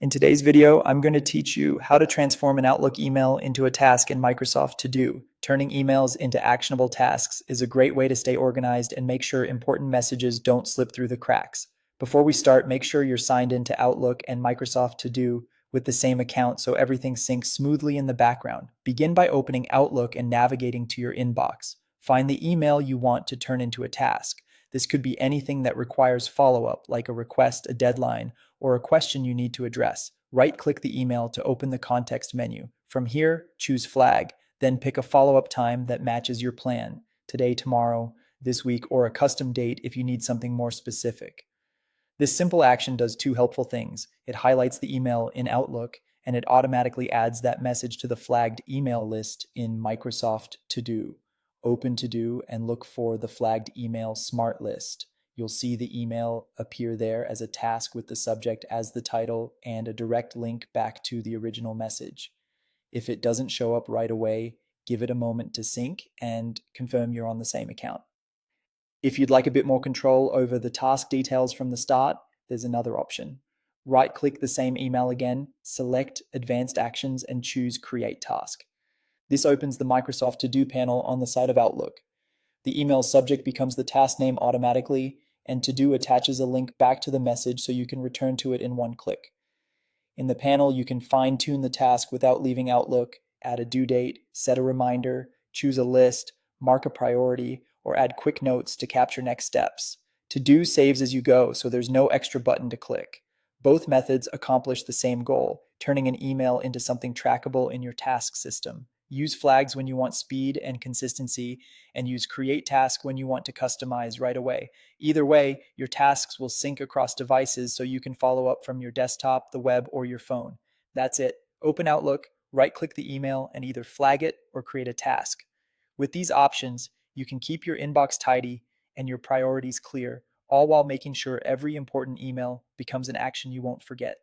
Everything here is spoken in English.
In today's video, I'm going to teach you how to transform an Outlook email into a task in Microsoft To Do. Turning emails into actionable tasks is a great way to stay organized and make sure important messages don't slip through the cracks. Before we start, make sure you're signed into Outlook and Microsoft To Do with the same account so everything syncs smoothly in the background. Begin by opening Outlook and navigating to your inbox. Find the email you want to turn into a task. This could be anything that requires follow-up, like a request, a deadline, or a question you need to address. Right-click the email to open the context menu. From here, choose Flag, then pick a follow-up time that matches your plan, today, tomorrow, this week, or a custom date if you need something more specific. This simple action does two helpful things. It highlights the email in Outlook, and it automatically adds that message to the flagged email list in Microsoft To Do. Open To Do and look for the flagged email smart list. You'll see the email appear there as a task with the subject as the title and a direct link back to the original message. If it doesn't show up right away, give it a moment to sync and confirm you're on the same account. If you'd like a bit more control over the task details from the start, there's another option. Right-click the same email again, select Advanced Actions, and choose Create Task. This opens the Microsoft To Do panel on the side of Outlook. The email subject becomes the task name automatically, and To Do attaches a link back to the message so you can return to it in one click. In the panel, you can fine-tune the task without leaving Outlook, add a due date, set a reminder, choose a list, mark a priority, or add quick notes to capture next steps. To Do saves as you go, so there's no extra button to click. Both methods accomplish the same goal, turning an email into something trackable in your task system. Use flags when you want speed and consistency, and use Create Task when you want to customize right away. Either way, your tasks will sync across devices so you can follow up from your desktop, the web, or your phone. That's it. Open Outlook, right-click the email, and either flag it or create a task. With these options, you can keep your inbox tidy and your priorities clear, all while making sure every important email becomes an action you won't forget.